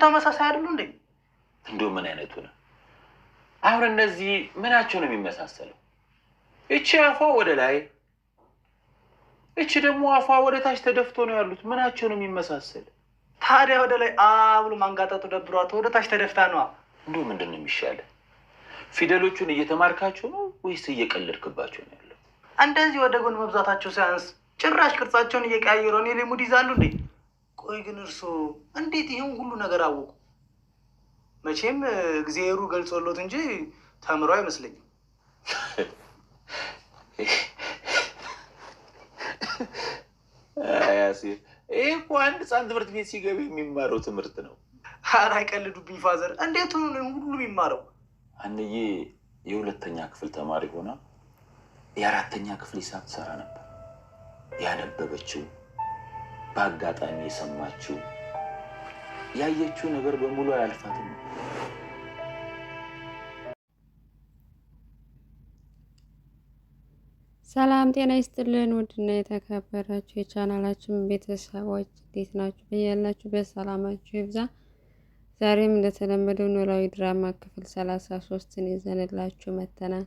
ተመሳሳይ አይደሉ እንዴ? እንደው ምን አይነቱ ነው? አሁን እነዚህ ምናቸው ነው የሚመሳሰለው? እቺ አፏ ወደ ላይ፣ እቺ ደግሞ አፏ ወደ ታች ተደፍቶ ነው ያሉት። ምናቸው ነው የሚመሳሰል? ታዲያ ወደ ላይ ብሎ ማንጋጠጡ ደብሯት ወደ ታች ተደፍታ ነዋ። እንደው ምንድን ነው የሚሻለ? ፊደሎቹን እየተማርካቸው ነው ወይስ እየቀለድክባቸው ነው ያለው? እንደዚህ ወደ ጎን መብዛታቸው ሳያንስ ጭራሽ ቅርጻቸውን እየቀያየሩ እኔ ላይ ሙድ ይዛሉ እንዴ? ቆይ ግን እርስዎ እንዴት ይሄን ሁሉ ነገር አወቁ? መቼም እግዚአብሔሩ ገልጾሎት እንጂ ተምሮ አይመስለኝም። ያሲር ይሄ እኮ አንድ ህፃን ትምህርት ቤት ሲገባ የሚማረው ትምህርት ነው። ኧረ አይቀልዱብኝ ፋዘር። እንዴት ሆኖ ነው ሁሉ የሚማረው? አንዬ የሁለተኛ ክፍል ተማሪ ሆና የአራተኛ ክፍል ሂሳብ ትሰራ ነበር። ያነበበችው፣ በአጋጣሚ የሰማችው፣ ያየችው ነገር በሙሉ አያልፋትም። ሰላም ጤና ይስጥልን። ውድና የተከበራችሁ የቻናላችን ቤተሰቦች እንዴት ናችሁ? በያላችሁበት ሰላማችሁ ይብዛ። ዛሬም እንደተለመደው ኖላዊ ድራማ ክፍል 33ን ይዘንላችሁ መጥተናል።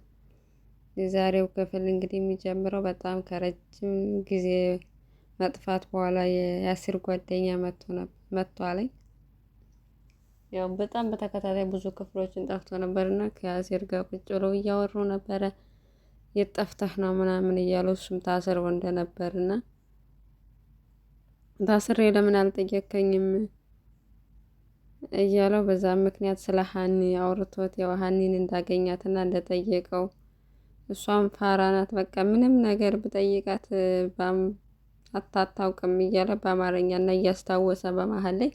የዛሬው ክፍል እንግዲህ የሚጀምረው በጣም ከረጅም ጊዜ መጥፋት በኋላ የያሲር ጓደኛ መጥቷለኝ። ያው በጣም በተከታታይ ብዙ ክፍሎችን ጠፍቶ ነበርና ከያሲር ጋር ቁጭ ብለው እያወሩ ነበረ። የት ጠፍተህ ነው ምናምን እያሉ እሱም ታስሮ እንደነበርና ታስሬ ለምን አልጠየከኝም እያለው በዛም ምክንያት ስለ ሀኒ አውርቶት ያው ሀኒን እንዳገኛትና እንደጠየቀው እሷም ፋራ ናት፣ በቃ ምንም ነገር ብጠይቃት አታታውቅም እያለ በአማርኛ እና እያስታወሰ በመሀል ላይ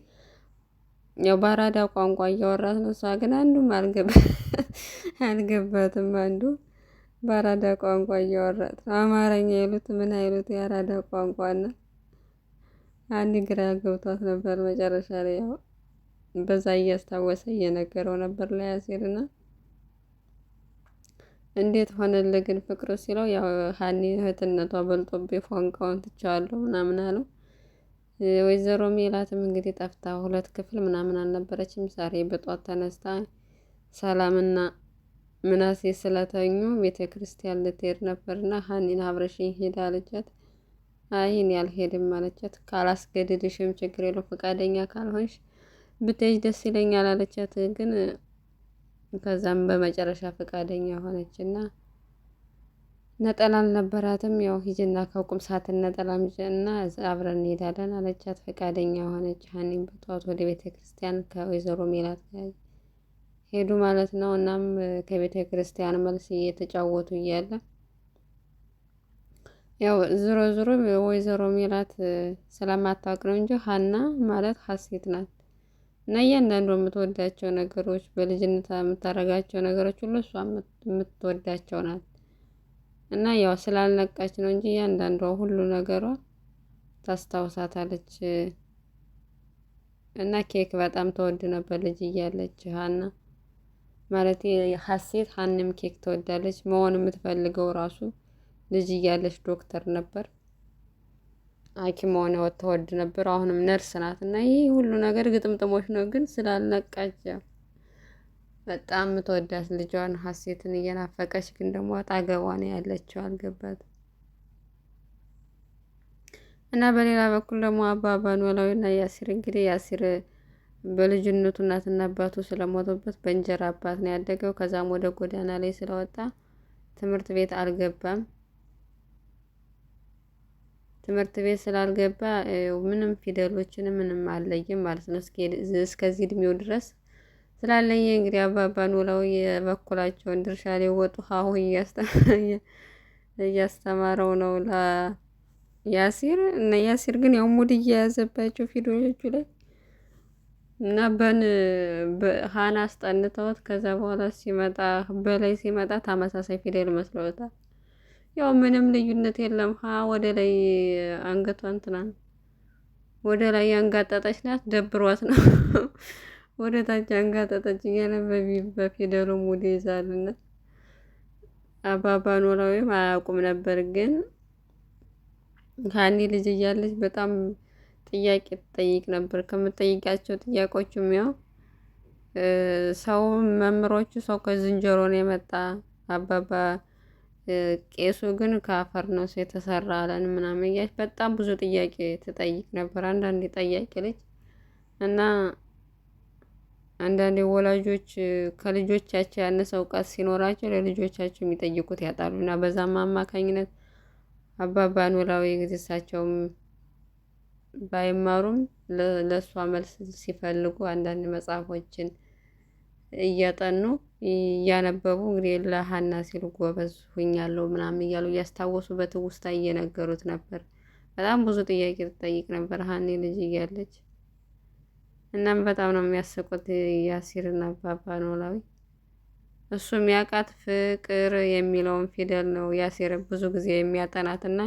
ያው በአራዳ ቋንቋ እያወራት ነው። እሷ ግን አንዱም አልገባትም። አንዱ በአራዳ ቋንቋ እያወራት አማርኛ ይሉት ምን አይሉት የአራዳ ቋንቋና አንድ ግራ ገብቷት ነበር። መጨረሻ ላይ ያው በዛ እያስታወሰ እየነገረው ነበር ለያሲርና እንዴት ሆነልህ ግን ፍቅሩ ሲለው ያው ሀኒ እህትነቷ በልጦብኝ ፎንቃውን ትቻለሁ ምናምን አለው። ወይዘሮ ሜላትም እንግዲህ ጠፍታ 2 ክፍል ምናምን አልነበረችም። ዛሬ በጧት ተነስታ ሰላምና ምናሴ ስለተኙ ቤተ ክርስቲያን ልትሄድ ነበርና ሀኒን አብረሽኝ ሄዳ አለቻት። አይን ያልሄድም አለቻት። ካላስገድድሽም ችግር የለው ፈቃደኛ ካልሆንሽ ብትሄጂ ደስ ይለኛል አለቻት። ግን ከዛም በመጨረሻ ፈቃደኛ ሆነችና ነጠላ አልነበራትም። ያው ሂጅና ከቁም ሳጥን ነጠላ ምጭና አብረን እንሄዳለን አለቻት። ፈቃደኛ ሆነች። ሀኒም በጠዋት ወደ ቤተ ክርስቲያን ከወይዘሮ ሜላት ጋር ሄዱ ማለት ነው። እናም ከቤተ ክርስቲያን መልስ እየተጫወቱ እያለ ያው ዞሮ ወይዘሮ ሜላት ስለማታውቅ ነው እንጂ ሀና ማለት ሀሴት ናት እና እያንዳንዱ የምትወዳቸው ነገሮች በልጅነት የምታደርጋቸው ነገሮች ሁሉ እሷ የምትወዳቸው ናት እና ያው ስላልነቃች ነው እንጂ እያንዳንዷ ሁሉ ነገሯ ታስታውሳታለች። እና ኬክ በጣም ተወድ ነበር ልጅ እያለች ሀና ማለት ሀሴት ሀንም ኬክ ትወዳለች። መሆን የምትፈልገው ራሱ ልጅ እያለች ዶክተር ነበር፣ ሐኪም ሆነ ተወድ ነበር። አሁንም ነርስ ናት እና ይህ ሁሉ ነገር ግጥምጥሞች ነው። ግን ስላልነቃች በጣም የምትወዳት ልጇን ሀሴትን እየናፈቀች ግን ደግሞ አጠገቧ ነው ያለችው፣ አልገባት እና በሌላ በኩል ደግሞ አባባ ኖላዊና ያሲር እንግዲህ ያሲር በልጅነቱ እናትና አባቱ ስለሞቱበት በእንጀራ አባት ነው ያደገው። ከዛም ወደ ጎዳና ላይ ስለወጣ ትምህርት ቤት አልገባም። ትምህርት ቤት ስላልገባ ምንም ፊደሎችን ምንም አለይም ማለት ነው እስከዚህ እድሜው ድረስ ስላለየ እንግዲህ አባባ ኖላዊ የበኩላቸውን ድርሻ ሊወጡ ሀሁ እያስተማረው ነው ለያሲር እና ያሲር ግን ያው ሙድ እየያዘባቸው ፊደሎቹ ላይ እና ሀና አስጠንተውት ከዛ በኋላ ሲመጣ በላይ ሲመጣ ተመሳሳይ ፊደል መስለውታል። ያው ምንም ልዩነት የለም። ወደ ላይ አንገቷን ትናንት ወደ ላይ ያንጋጠጠች ናት፣ ደብሯት ነው ወደ ታች አንጋጠጠች እያለ በፊደሉ ሙድ ይዛልና አባባ ኖላዊም አያውቁም ነበር። ግን ሀኒ ልጅ እያለች በጣም ጥያቄ ትጠይቅ ነበር። ከምትጠይቃቸው ጥያቄዎቹም ያው ሰው መምህሮቹ ሰው ከዝንጀሮ ነው የመጣ አባባ ቄሱ ግን ከአፈር ነው የተሰራ አለን ምናምን እያለች በጣም ብዙ ጥያቄ ትጠይቅ ነበር። አንዳንዴ ጠያቂ ልጅ እና አንዳንዴ ወላጆች ከልጆቻቸው ያነሰ እውቀት ሲኖራቸው ለልጆቻቸው የሚጠይቁት ያጣሉ እና በዛም አማካኝነት አባባ ኖላዊ ጊዜ እሳቸውም ባይማሩም ለእሷ መልስ ሲፈልጉ አንዳንድ መጽሐፎችን እያጠኑ እያነበቡ እንግዲህ ለሀና ሲሉ ጎበዝ ሁኛለሁ ምናምን እያሉ እያስታወሱ በትውስታ እየነገሩት ነበር። በጣም ብዙ ጥያቄ ትጠይቅ ነበር ሀኒ ልጅ እያለች። እናም በጣም ነው የሚያስቁት ያሲርና አባባ ኖላዊ። እሱ የሚያውቃት ፍቅር የሚለውን ፊደል ነው ያሲር ብዙ ጊዜ የሚያጠናትና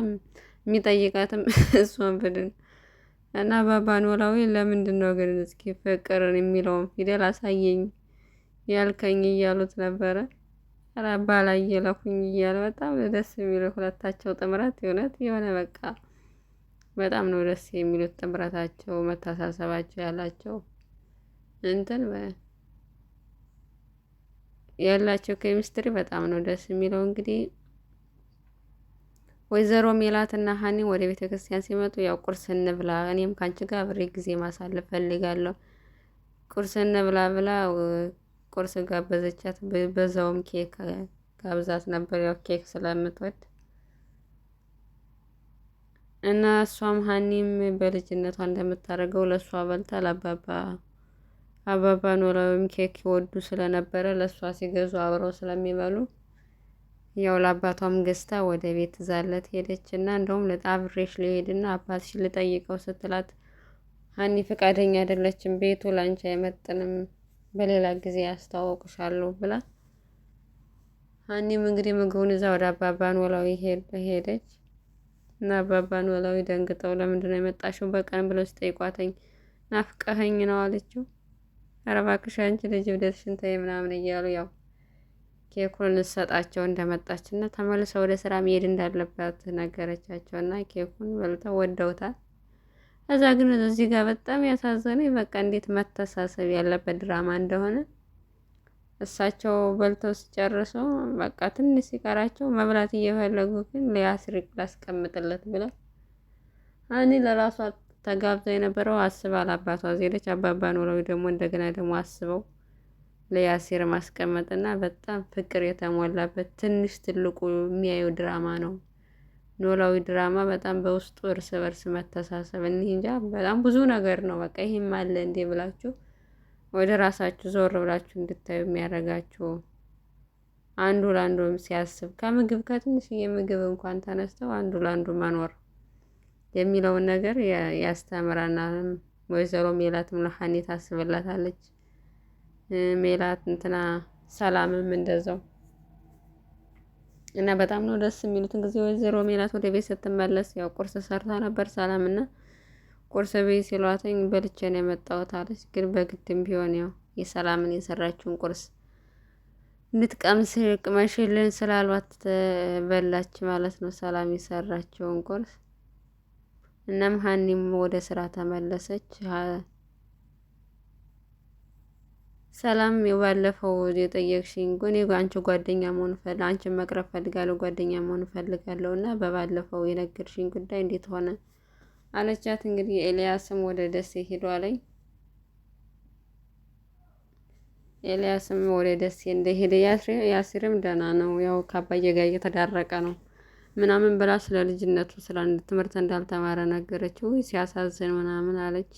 የሚጠይቃትም እሷን ብድን እና አባባ ኖላዊ ለምንድን ነው ግን እስኪ ፍቅርን የሚለውን ፊደል አሳየኝ ያልከኝ እያሉት ነበረ። ኧረ አባላይ የለኩኝ እያለ በጣም ደስ የሚለው ሁለታቸው ጥምረት የሆነ በቃ በጣም ነው ደስ የሚሉት ጥምረታቸው፣ መተሳሰባቸው ያላቸው እንትን ያላቸው ኬሚስትሪ በጣም ነው ደስ የሚለው። እንግዲህ ወይዘሮ ሜላትና ሀኒ ወደ ቤተ ክርስቲያን ሲመጡ ያው ቁርስ እንብላ፣ እኔም ካንቺ ጋር አብሬ ጊዜ ማሳለፍ ፈልጋለሁ፣ ቁርስ እንብላ ብላ ቁርስ ጋበዘቻት። በዛውም ኬክ ጋብዛት ነበር ያው ኬክ ስለምትወድ እና እሷም ሀኒም በልጅነቷ እንደምታደርገው ለእሷ በልታ አባባ ኖላዊም ኬክ ይወዱ ስለነበረ ለእሷ ሲገዙ አብረው ስለሚበሉ ያው ለአባቷም ገዝታ ወደ ቤት ዛለት ሄደች እና እንደውም አብሬሽ ልሄድና አባትሽን ልጠይቀው ስትላት ሀኒ ፈቃደኛ አይደለችም። ቤቱ ላንቺ አይመጥንም፣ በሌላ ጊዜ ያስተዋውቅሻለሁ ብላ ሀኒም እንግዲህ ምግቡን እዛ ወደ አባባ ኖላዊ ሄደች እና አባባ ኖላዊ ደንግጠው ለምንድነው የመጣሽው በቀን ብለው ሲጠይቋተኝ ናፍቀኸኝ ነው አለችው። ኧረ እባክሽ አንቺ ልጅ እብደትሽን ተይ ምናምን እያሉ ያው ኬኩን ልትሰጣቸው እንደመጣች እና ተመልሰው ወደ ስራ መሄድ እንዳለባት ነገረቻቸው እና ኬኩን በልተው ወደውታል። እዛ ግን እዚህ ጋር በጣም ያሳዘነኝ በቃ እንዴት መተሳሰብ ያለበት ድራማ እንደሆነ እሳቸው በልተው ሲጨርሱ በቃ ትንሽ ሲቀራቸው መብላት እየፈለጉ ግን ለያሲር ላስቀምጥለት ብለው ሀኒ ለራሷ ተጋብዘው የነበረው አስባ ለአባቷ ዜለች። አባባ ኖላዊ ደግሞ እንደገና ደግሞ አስበው ለያሲር ማስቀመጥና በጣም ፍቅር የተሞላበት ትንሽ ትልቁ የሚያየው ድራማ ነው ኖላዊ ድራማ። በጣም በውስጡ እርስ በርስ መተሳሰብ እንጃ በጣም ብዙ ነገር ነው። በቃ ይሄም አለ እንዴ ብላችሁ ወደ ራሳችሁ ዞር ብላችሁ እንድታዩ የሚያደርጋችሁ አንዱ ለአንዱ ሲያስብ ከምግብ ከትንሽዬ ምግብ እንኳን ተነስተው አንዱ ለአንዱ መኖር የሚለውን ነገር ያስተምረናል። ወይዘሮ ሜላትም ለሀኒ ታስብላታለች። ሜላት እንትና ሰላምም እንደዛው እና በጣም ነው ደስ የሚሉትን ጊዜ ወይዘሮ ሜላት ወደ ቤት ስትመለስ ያው ቁርስ ሰርታ ነበር ሰላም እና ቁርስ ቤት ሲሏትኝ በልቼ ነው የመጣሁት አለች። ግን በግድም ቢሆን ያው የሰላምን የሰራችውን ቁርስ እንድትቀምስ ቅመሽልን ስላሏት በላች ማለት ነው ሰላም የሰራችውን ቁርስ። እናም ሀኒም ወደ ስራ ተመለሰች። ሰላም የባለፈው የጠየቅሽኝ ግን አንቺ ጓደኛ መሆን አንቺን መቅረብ ፈልጋለሁ ጓደኛ መሆን ፈልጋለሁ እና በባለፈው የነገርሽኝ ጉዳይ እንዴት ሆነ አለቻት። እንግዲህ ኤልያስም ወደ ደሴ ሄዷለኝ። ኤልያስም ወደ ደሴ እንደሄደ ያሲርም ደህና ነው ያው ከአባዬ ጋር እየተዳረቀ ነው ምናምን ብላ ስለ ልጅነቱ ስለ ትምህርት እንዳልተማረ ነገረችው። ሲያሳዝን ምናምን አለች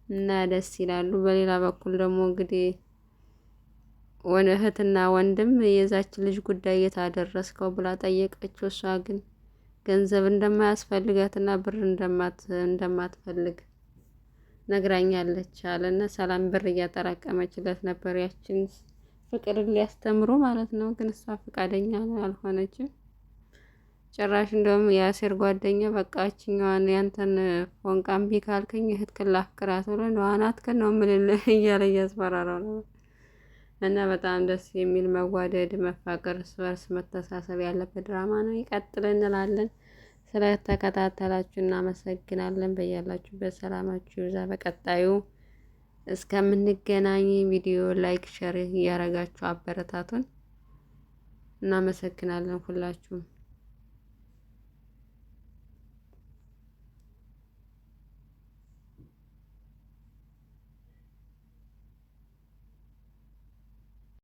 እና ደስ ይላሉ። በሌላ በኩል ደግሞ እንግዲህ እህትና ወንድም የዛች ልጅ ጉዳይ የታደረስከው ብላ ጠየቀችው። እሷ ግን ገንዘብ እንደማያስፈልጋትና ብር እንደማትፈልግ ነግራኛለች አለና ሰላም ብር እያጠራቀመችለት ነበር ያችን ፍቅርን ሊያስተምሩ ማለት ነው። ግን እሷ ፈቃደኛ አልሆነችም። ጭራሽ እንደውም የአሴር ጓደኛ በቃችኛዋን ያንተን ፎንቃ እምቢ ካልከኝ እህትክን ላፍቅራት ብሎ ዋናትክን ነው የምልልህ እያለ እያስፈራራው ነው። እና በጣም ደስ የሚል መዋደድ፣ መፋቀር፣ እርስ በርስ መተሳሰብ ያለበት ድራማ ነው። ይቀጥል እንላለን። ስለተከታተላችሁ እናመሰግናለን። በያላችሁበት ሰላማችሁ ይብዛ። በቀጣዩ እስከምንገናኝ ቪዲዮ ላይክ፣ ሸር እያረጋችሁ አበረታቱን። እናመሰግናለን ሁላችሁም።